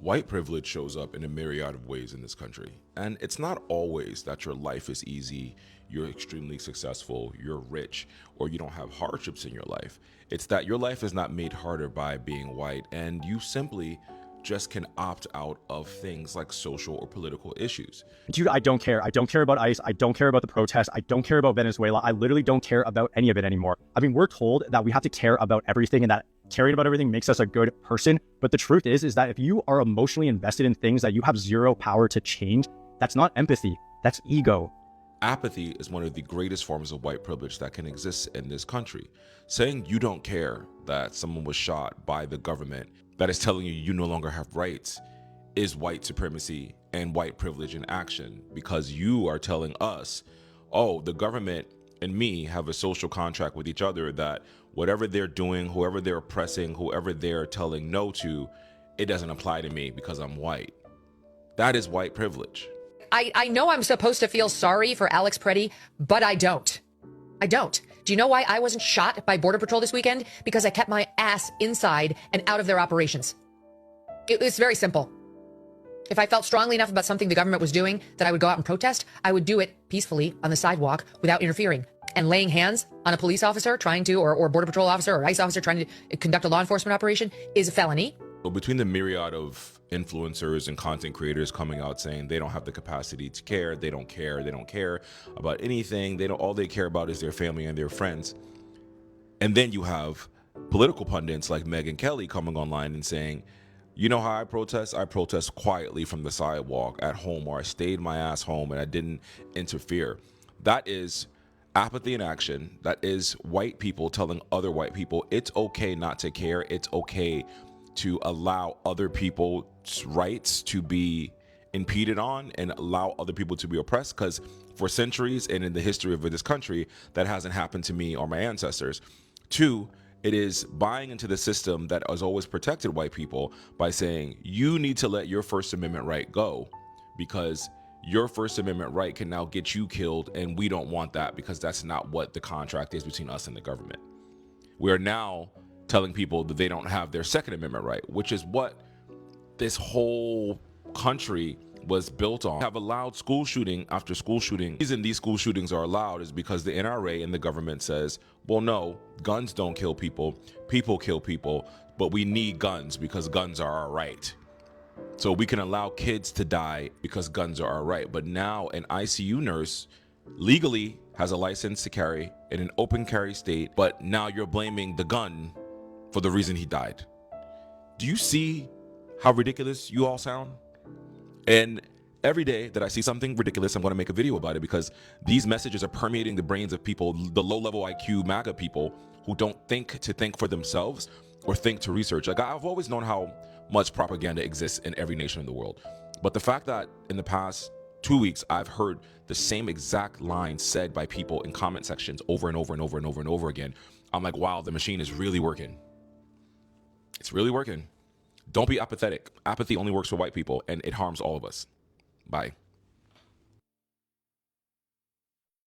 White privilege shows up in a myriad of ways in this country. And it's not always that your life is easy, you're extremely successful, you're rich, or you don't have hardships in your life. It's that your life is not made harder by being white, and you simply just can opt out of things like social or political issues. Dude, I don't care. I don't care about ICE. I don't care about the protests. I don't care about Venezuela. I literally don't care about any of it anymore. I mean, we're told that we have to care about everything and that caring about everything makes us a good person. But the truth is that if you are emotionally invested in things that you have zero power to change, that's not empathy. That's ego. Apathy is one of the greatest forms of white privilege that can exist in this country. Saying you don't care that someone was shot by the government that is telling you you no longer have rights is white supremacy and white privilege in action, because you are telling us, oh, the government and me have a social contract with each other that whatever they're doing, whoever they're oppressing, whoever they're telling no to, it doesn't apply to me because I'm white. That is white privilege. I know I'm supposed to feel sorry for Alex Preddy, but I don't. I don't. Do you know why I wasn't shot by Border Patrol this weekend? Because I kept my ass inside and out of their operations. It's very simple. If I felt strongly enough about something the government was doing that I would go out and protest, I would do it peacefully on the sidewalk without interfering. And laying hands on a police officer trying to, or Border Patrol officer or ICE officer trying to conduct a law enforcement operation is a felony. So between the myriad of influencers and content creators coming out saying they don't have the capacity to care, they don't care about anything, all they care about is their family and their friends. And then you have political pundits like Megyn Kelly coming online and saying, you know how I protest? I protest quietly from the sidewalk at home, or I stayed my ass home and I didn't interfere. That is apathy in action. That is white people telling other white people it's okay not to care. It's okay to allow other people's rights to be impeded on and allow other people to be oppressed, because for centuries and in the history of this country, that hasn't happened to me or my ancestors. Two, it is buying into the system that has always protected white people by saying you need to let your First Amendment right go because your First Amendment right can now get you killed, and we don't want that because that's not what the contract is between us and the government. We are now telling people that they don't have their Second Amendment right, which is what this whole country was built on. Have allowed school shooting after school shooting. The reason these school shootings are allowed is because the NRA and the government says, well, no, guns don't kill people, people kill people, but we need guns because guns are our right. So we can allow kids to die because guns are our right. But now an ICU nurse legally has a license to carry in an open carry state, but now you're blaming the gun for the reason he died. Do you see how ridiculous you all sound? And every day that I see something ridiculous, I'm going to make a video about it, because these messages are permeating the brains of people, the low-level IQ MAGA people who don't think for themselves or think to research. Like, I've always known how much propaganda exists in every nation in the world. But the fact that in the past 2 weeks, I've heard the same exact line said by people in comment sections over and over and over and over and over again, I'm like, wow, the machine is really working. It's really working. Don't be apathetic. Apathy only works for white people, and it harms all of us. Bye.